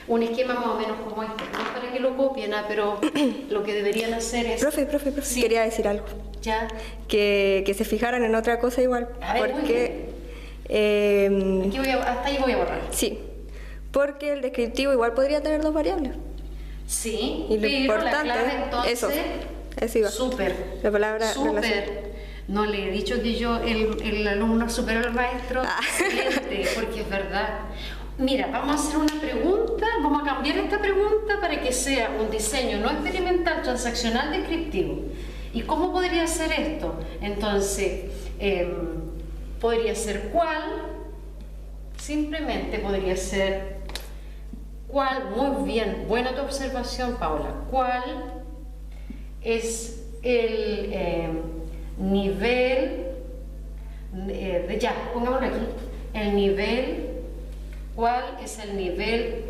un esquema más o menos como este, no es para que lo copien, pero lo que deberían hacer es... Profe, Sí. quería decir algo. Ya. Que se fijaran en otra cosa igual. A ver, porque hasta ahí voy a borrar. sí, porque el descriptivo igual podría tener dos variables. Sí, Y lo pero importante, la clave entonces... eso iba. Súper. La palabra relación. Súper. No le he dicho que yo, el alumno superó al maestro. Excelente, porque es verdad. Mira, vamos a hacer una pregunta, vamos a cambiar esta pregunta para que sea un diseño no experimental, transaccional, descriptivo. ¿Y cómo podría ser esto? Entonces, podría ser cuál, simplemente podría ser cuál, muy bien, buena tu observación, Paula, cuál es el nivel, pongámoslo aquí, el nivel, cuál es el nivel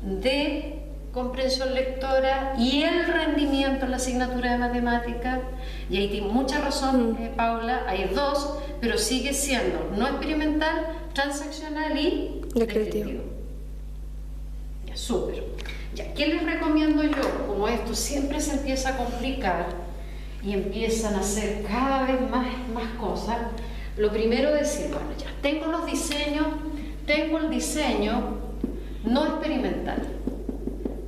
de comprensión lectora y el rendimiento en la asignatura de matemáticas. Y ahí tiene mucha razón, Paula, hay dos, pero sigue siendo no experimental, transaccional y descriptivo. Ya, súper. Ya, ¿qué les recomiendo yo? Como esto siempre se empieza a complicar y empiezan a hacer cada vez más cosas, lo primero es decir, bueno, ya tengo los diseños, tengo el diseño no experimental.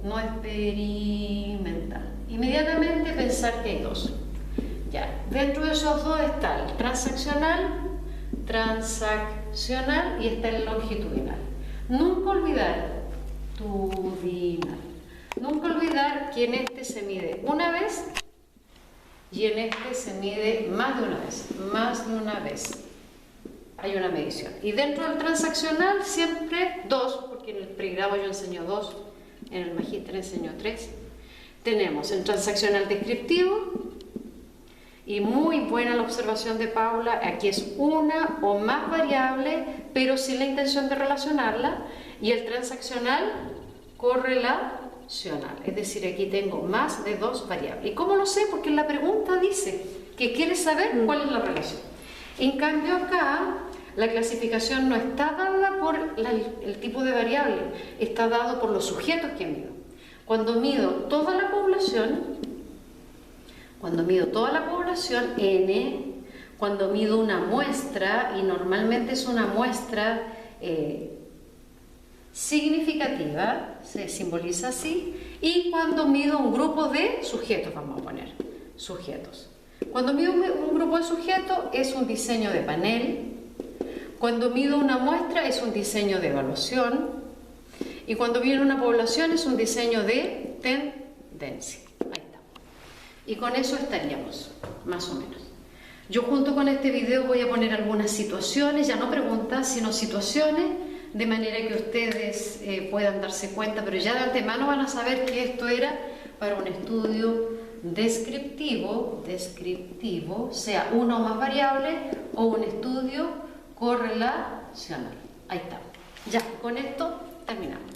No experimental. Inmediatamente pensar que hay dos. Ya, dentro de esos dos está el transaccional y está el longitudinal. Nunca olvidar que en este se mide una vez y en este se mide más de una vez. Hay una medición. Y dentro del transaccional siempre dos, porque en el pregrado yo enseño dos, en el magíster enseño tres. Tenemos el transaccional descriptivo, y muy buena la observación de Paula, aquí es una o más variables, pero sin la intención de relacionarla, y el transaccional correlacional, es decir, aquí tengo más de dos variables. ¿Y cómo lo sé? Porque la pregunta dice que quiere saber cuál es la relación. En cambio acá, la clasificación no está dada por el tipo de variable, está dado por los sujetos que mido. Cuando mido toda la población, N, cuando mido una muestra, y normalmente es una muestra significativa, se simboliza así, y cuando mido un grupo de sujetos, vamos a poner sujetos. Cuando mido un grupo de sujetos es un diseño de panel, cuando mido una muestra es un diseño de evaluación, y cuando mido una población es un diseño de tendencia. Ahí está. Y con eso estaríamos, más o menos. Yo junto con este video voy a poner algunas situaciones, ya no preguntas, sino situaciones, de manera que ustedes puedan darse cuenta, pero ya de antemano van a saber que esto era para un estudio descriptivo, sea una o más variables, o un estudio correlacional. Ahí está. Ya, con esto terminamos.